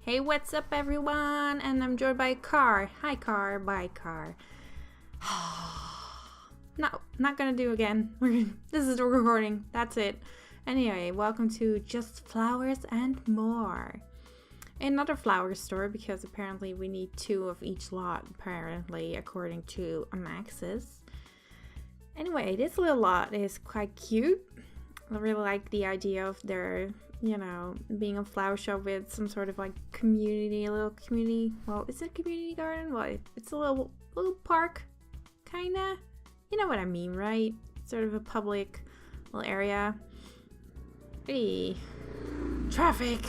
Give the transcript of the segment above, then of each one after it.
Hey, what's up everyone? And I'm joined by a car. Hi car, bye car. No, not gonna do again. This is the recording. That's it. Anyway, welcome to Just Flowers and More. Another flower store because apparently we need 2 of each lot, apparently, according to Amaxis. Anyway, this little lot is quite cute. I really like the idea of their, being a flower shop with some sort of like community, a little community. Well, is it a community garden? Well, it's a little park, kinda. You know what I mean, right? Sort of a public little area. Hey, traffic.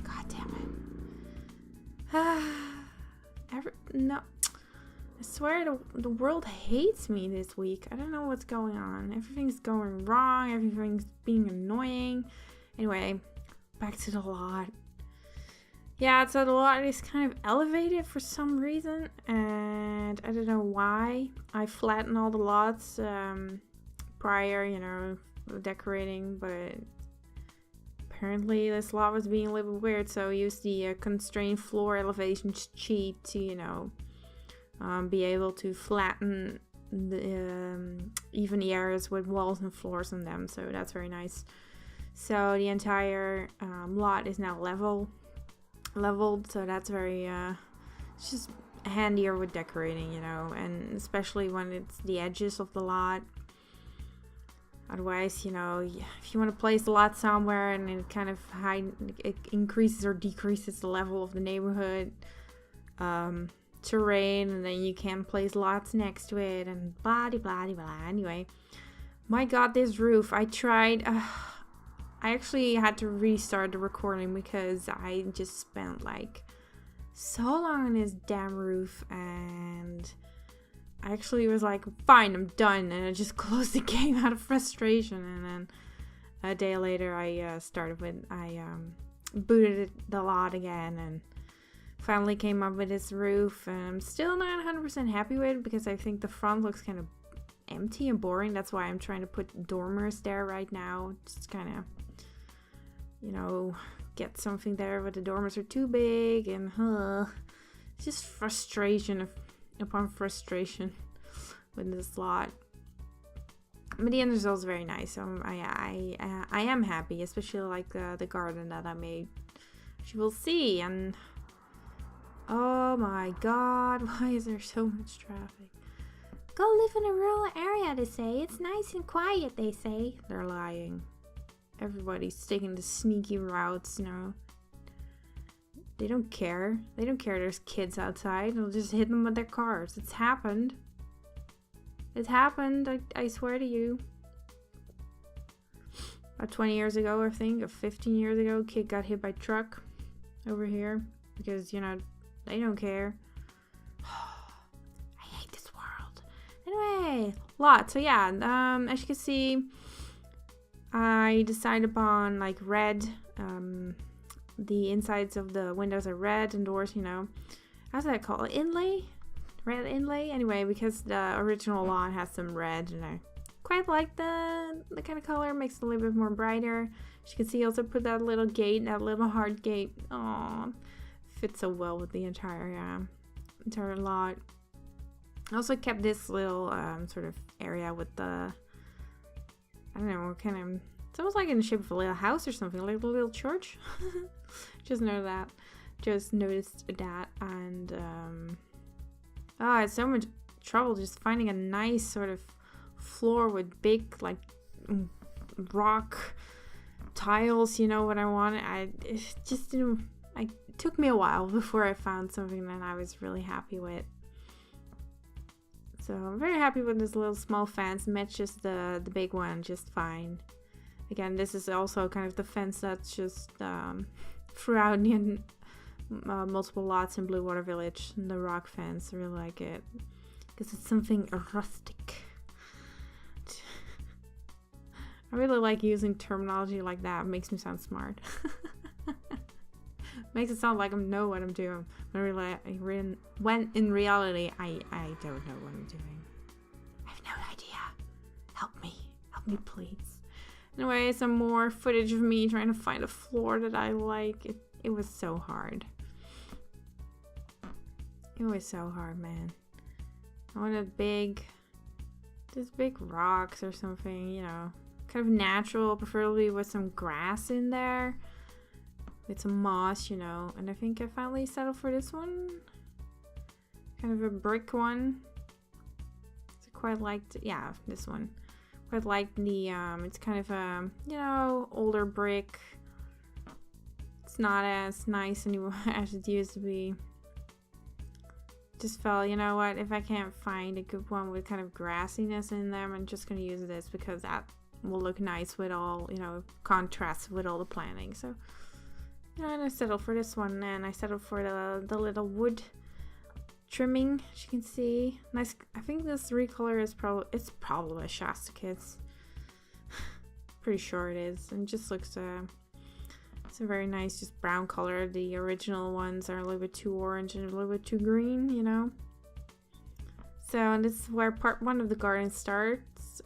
God damn it. No. I swear the world hates me this week. I don't know what's going on. Everything's going wrong. Everything's being annoying. Anyway, back to the lot. Yeah, so the lot is kind of elevated for some reason. And I don't know why. I flattened all the lots prior, decorating. But apparently this lot was being a little bit weird. So I used the constrained floor elevation cheat to, be able to flatten the even the areas with walls and floors on them, so that's very nice. So the entire lot is now leveled, so that's very it's just handier with decorating, and especially when it's the edges of the lot. Otherwise, if you want to place the lot somewhere and it kind of it increases or decreases the level of the neighborhood terrain, and then you can place lots next to it and blah blah blah. Anyway, my god, this roof, I tried I actually had to restart the recording because I just spent like so long on this damn roof, and I actually was like, fine, I'm done, and I just closed the game out of frustration. And then a day later I booted the lot again and finally came up with this roof, and I'm still not 100% happy with it because I think the front looks kind of empty and boring. That's why I'm trying to put dormers there right now. Just kind of, get something there, but the dormers are too big, and it's just frustration upon frustration with this lot. But the end result is very nice. So I am happy, especially like the garden that I made, which you will see. And oh my god, why is there so much traffic? Go live in a rural area, they say. It's nice and quiet, they say. They're lying. Everybody's taking the sneaky routes, They don't care. They don't care there's kids outside. They'll just hit them with their cars. It's happened. It happened, I swear to you. About 20 years ago, I think, or 15 years ago, a kid got hit by a truck over here. Because, they don't care. I hate this world. Anyway, lot. So yeah, as you can see, I decided upon like red. The insides of the windows are red, and doors, how's that called? Inlay? Red inlay? Anyway, because the original lot has some red, and I quite like the kind of color. Makes it a little bit more brighter. As you can see, I also put that little gate, that little hard gate. Aww. Fits so well with the entire lot. I also kept this little sort of area with the, I don't know, kind of, it's almost like in the shape of a little house or something, like a little church. Just noticed that, and I had so much trouble just finding a nice sort of floor with big like rock tiles, what I wanted. It just didn't. It took me a while before I found something that I was really happy with. So I'm very happy with this little small fence. Matches the big one just fine. Again, this is also kind of the fence that's just throughout the multiple lots in Bluewater Village. The rock fence, I really like it because it's something rustic. I really like using terminology like that. It makes me sound smart. Makes it sound like I know what I'm doing. When in reality, I don't know what I'm doing. I have no idea. Help me please. Anyway, some more footage of me trying to find a floor that I like. It was so hard. It was so hard, man. I wanted just big rocks or something, you know, kind of natural, preferably with some grass in there, with some moss, you know. And I think I finally settled for this one, kind of a brick one. So quite liked, yeah, this one. Quite like the it's kind of a, you know, older brick. It's not as nice anymore as it used to be. Just felt, you know what, if I can't find a good one with kind of grassiness in them, I'm just gonna use this because that will look nice with all, you know, contrast with all the planting. So, you know, and I settled for this one, and I settled for the little wood trimming, as you can see. Nice. I think this recolor is probably a Shasta Kids. Pretty sure it is, and it just looks it's a very nice, just brown color. The original ones are a little bit too orange and a little bit too green, you know. So this is where part one of the garden starts.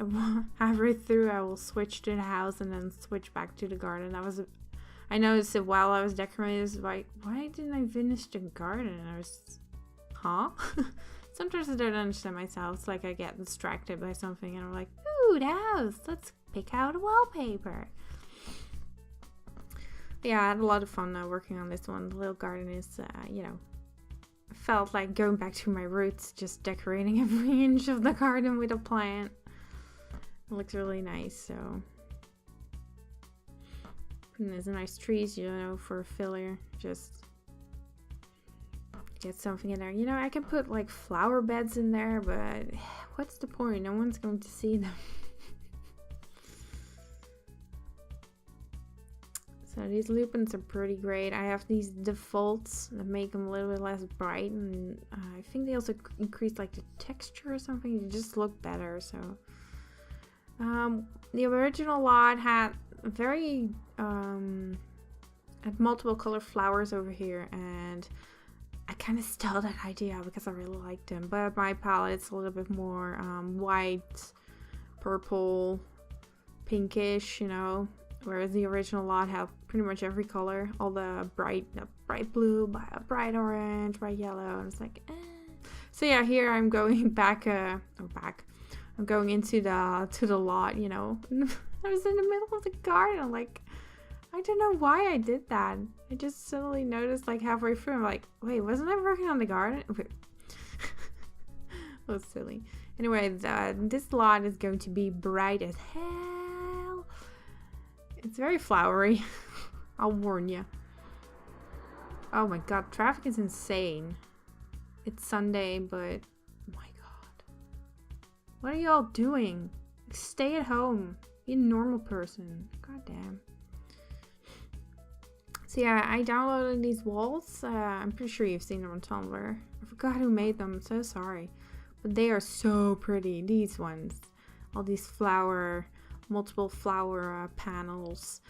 Halfway through, I will switch to the house and then switch back to the garden. I noticed it while I was decorating. It was like, why didn't I finish the garden? And I was, huh? Sometimes I don't understand myself. It's like I get distracted by something and I'm like, ooh, the house. Let's pick out a wallpaper. Yeah, I had a lot of fun working on this one. The little garden is, you know, felt like going back to my roots, just decorating every inch of the garden with a plant. It looks really nice, so. And there's nice trees, you know, for a filler. Just get something in there. You know, I can put like flower beds in there, but what's the point? No one's going to see them. So these lupins are pretty great. I have these defaults that make them a little bit less bright, and I think they also increase like the texture or something. They just look better. So the original lot had very had multiple color flowers over here, and I kind of stole that idea because I really liked them. But my palette's a little bit more white, purple, pinkish, you know. Whereas the original lot had pretty much every color, all the bright blue, bright orange, bright yellow, and it's like, eh. So yeah, here I'm going I'm going into the lot, you know. I was in the middle of the garden, like, I don't know why I did that. I just suddenly noticed, like, halfway through, I'm like, wait, wasn't I working on the garden? Okay. That was silly. Anyway, this lot is going to be bright as hell. It's very flowery. I'll warn you. Oh my god, traffic is insane. It's Sunday, but oh my god. What are y'all doing? Stay at home. Be a normal person. God damn. So yeah, I downloaded these walls. I'm pretty sure you've seen them on Tumblr. I forgot who made them. I'm so sorry. But they are so pretty. These ones. All these multiple flower panels.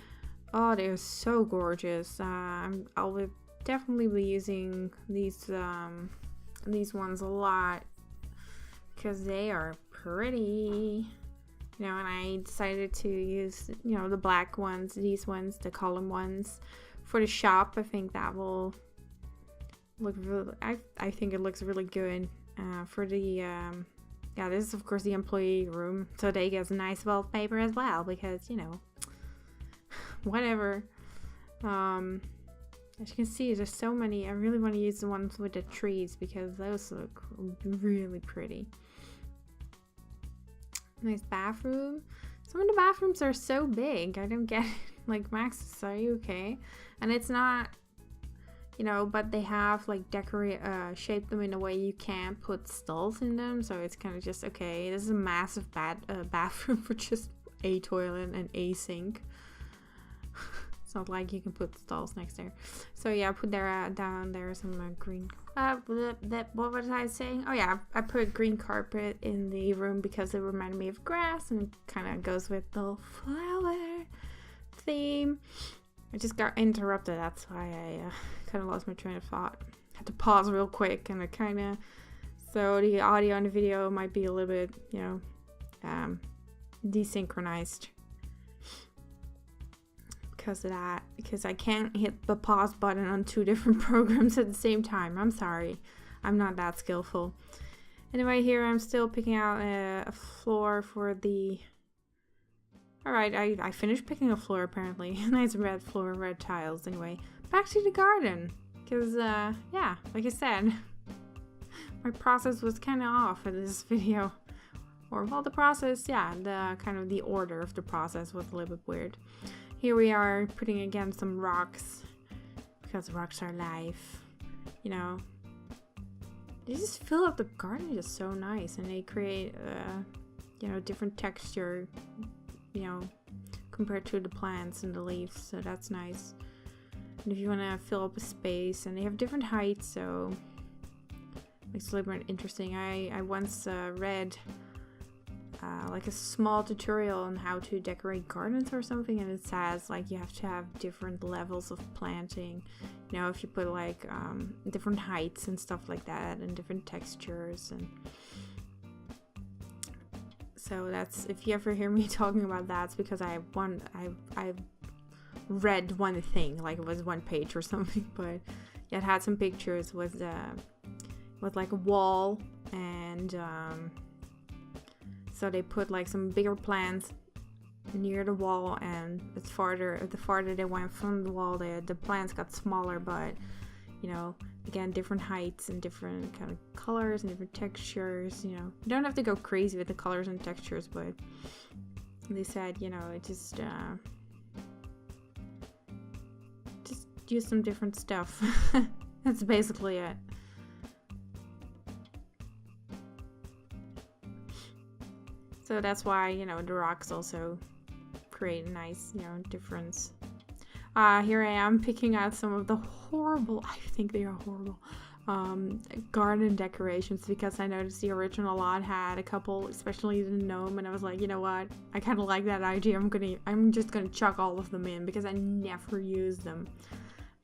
Oh, they're so gorgeous. I'll definitely be using these ones a lot because they are pretty. You know, and I decided to use, you know, the black ones, these ones, the column ones for the shop. I think that will look really, I think it looks really good for the yeah, this is of course the employee room, so they get a nice wallpaper as well because, you know, whatever. As you can see, there's so many. I really want to use the ones with the trees because those look really pretty. Nice bathroom. Some of the bathrooms are so big. I don't get it. Like, Max, are you okay? And it's not, you know, but they have like shaped them in a way you can't put stalls in them. So it's kind of just, okay, this is a massive bathroom for just a toilet and a sink. It's not like you can put stalls next there. So yeah, I put there down there some green. What was I saying? Oh yeah, I put green carpet in the room because it reminded me of grass and kind of goes with the flower theme. I just got interrupted. That's why I kind of lost my train of thought. Had to pause real quick, and it so the audio and the video might be a little bit, you know, desynchronized. Because of that, because I can't hit the pause button on 2 different programs at the same time. I'm sorry. I'm not that skillful. Anyway, here I'm still picking out a floor for the... Alright, I finished picking a floor apparently. Nice red floor, red tiles. Anyway, back to the garden. Because, yeah, like I said, my process was kind of off in this video. Or, well, the process, yeah, the kind of the order of the process was a little bit weird. Here we are putting again some rocks. Because rocks are life. You know. They just fill up the garden just so nice. And they create, you know, different texture, you know, compared to the plants and the leaves. So that's nice. And if you want to fill up a space. And they have different heights, so makes it a little bit interesting. I once read like a small tutorial on how to decorate gardens or something, and it says like you have to have different levels of planting. You know, if you put like different heights and stuff like that, and different textures, and so that's, if you ever hear me talking about that, it's because I read one thing, like it was one page or something, but yeah, it had some pictures with like a wall, and so they put like some bigger plants near the wall, and the farther they went from the wall, the plants got smaller, but you know, again, different heights and different kind of colors and different textures. You know, you don't have to go crazy with the colors and textures, but they said, you know, it just use some different stuff. That's basically it. So that's why, you know, the rocks also create a nice, you know, difference. Here I am picking out some of the horrible, I think they are horrible, garden decorations, because I noticed the original lot had a couple, especially the gnome, and I was like, you know what, I kind of like that idea. I'm just gonna chuck all of them in, because I never use them.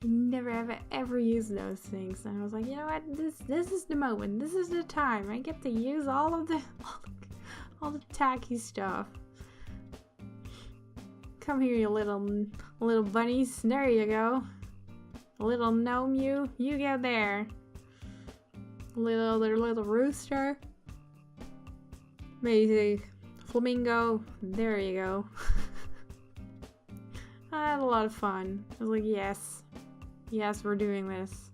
I never ever use those things. And I was like, you know what, this is the moment, this is the time. I get to use all of the tacky stuff. Come here, you little bunnies. There you go. Little gnome, you get there. Little rooster. Maybe flamingo. There you go. I had a lot of fun. I was like, yes, we're doing this.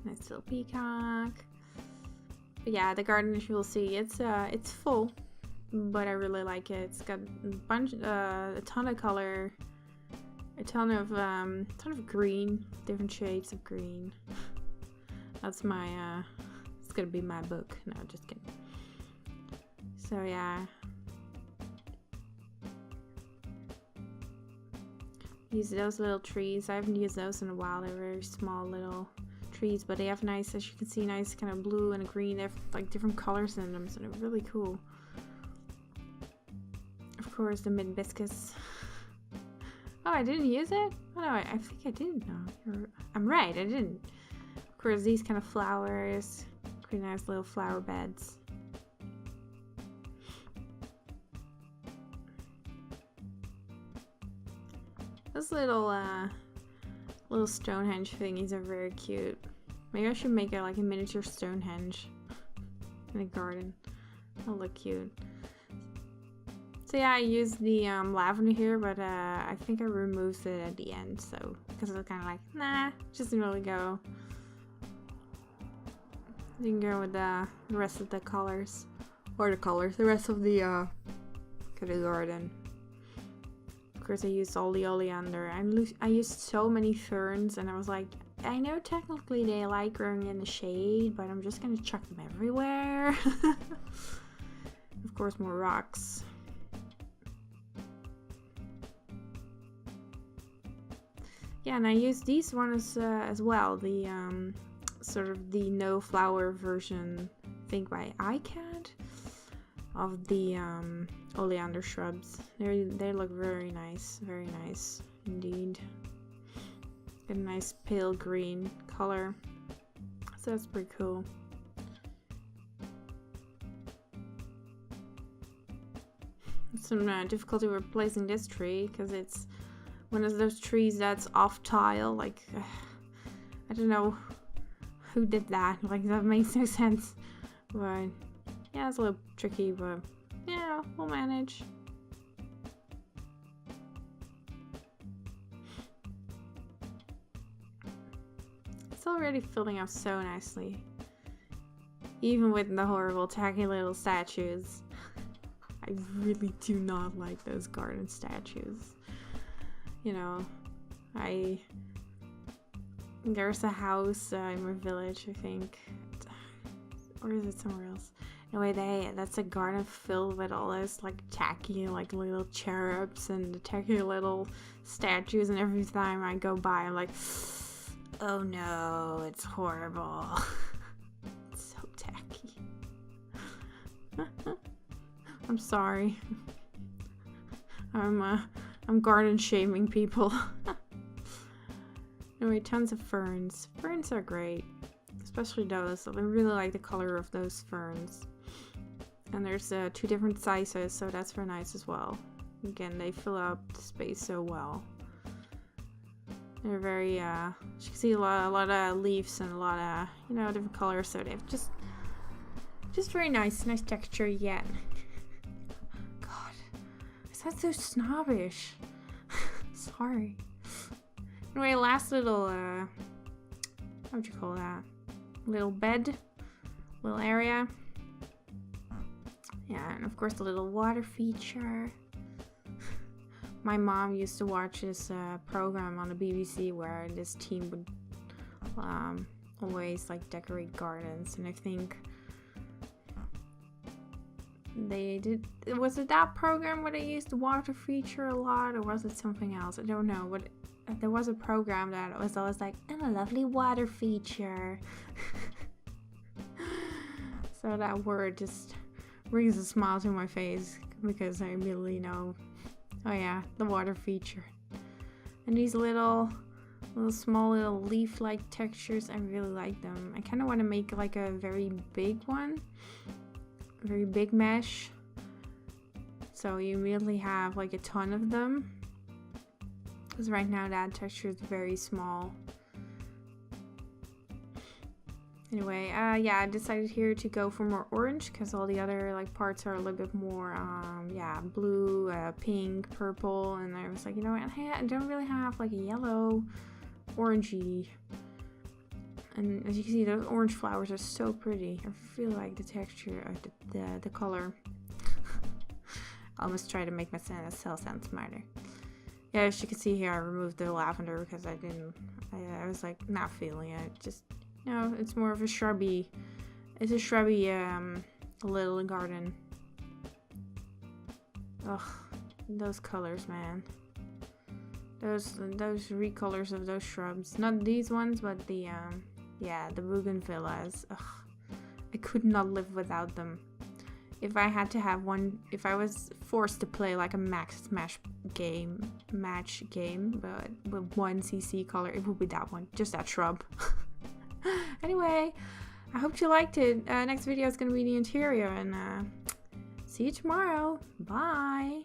Nice little peacock. But yeah, the garden, as you will see, it's full, but I really like it. It's got a ton of color, a ton of green, different shades of green. That's my it's gonna be my book. No, just kidding. So yeah, use those little trees. I haven't used those in a while. They're very small little trees, but they have nice, as you can see, nice kind of blue and green. They have like different colors in them, so they're really cool. Of course, the mint biscuits. Oh, I didn't use it? Oh no, I think I did. No, I'm right, I didn't. Of course, these kind of flowers, pretty nice little flower beds. Those little Stonehenge thingies are very cute. Maybe I should make it like a miniature Stonehenge in a garden. That'll look cute. So yeah, I used the lavender here, but I think I removed it at the end, so because I was kind of like, nah, just didn't really go. You can go with the rest of the colors, or the rest of the garden. Of course, I used all the oleander. I used so many ferns, and I was like, I know technically they like growing in the shade, but I'm just gonna chuck them everywhere. Of course, more rocks. Yeah, and I used these ones as well. The sort of the no flower version, I think by iCAD, of the oleander shrubs. They look very nice indeed. Get a nice pale green color, so that's pretty cool. Some difficulty with placing this tree because it's one of those trees that's off tile. Like, I don't know who did that. Like, that makes no sense. But yeah, it's a little tricky, but yeah, we'll manage. It's already filling up so nicely. Even with the horrible tacky little statues. I really do not like those garden statues. You know, there's a house in my village, I think. Or is it somewhere else? Anyway, that's a garden filled with all those like tacky like little cherubs and tacky little statues, and every time I go by I'm like, oh no, it's horrible. It's so tacky. I'm sorry. I'm garden shaming people. Anyway, tons of ferns. Ferns are great. Especially those. I really like the color of those ferns. And there's 2 different sizes, so that's very nice as well. Again, they fill up the space so well. They're very, as you can see, a lot of leaves and a lot of, you know, different colors. So they have just very nice texture yet. God, I sound so snobbish. Sorry. Anyway, last little, what would you call that? Little bed, little area. Yeah, and of course the little water feature. My mom used to watch this program on the BBC where this team would always like decorate gardens, and I think they did. Was it that program where they used the water feature a lot, or was it something else? I don't know. But there was a program that was always like, and a lovely water feature. So that word just brings a smile to my face because I immediately know, oh yeah, the water feature. And these small little leaf-like textures, I really like them. I kind of want to make like a very big one, a very big mesh, so you immediately have like a ton of them. Because right now that texture is very small. Anyway, yeah, I decided here to go for more orange because all the other like parts are a little bit more, yeah, blue, pink, purple, and I was like, you know what, I don't really have like a yellow, orangey. And as you can see, those orange flowers are so pretty. I feel like the texture of the color. I almost try to make myself sound smarter. Yeah, as you can see here, I removed the lavender because I was like not feeling it. Just, you know, it's more of a shrubby, it's a shrubby little garden. Ugh, those colors, man. Those recolors of those shrubs. Not these ones, but the yeah, the bougainvilleas. Ugh, I could not live without them. If I had to have one, if I was forced to play like a match game, but with 1 CC color, it would be that one, just that shrub. Anyway, I hope you liked it. Next video is gonna be the interior, and see you tomorrow. Bye.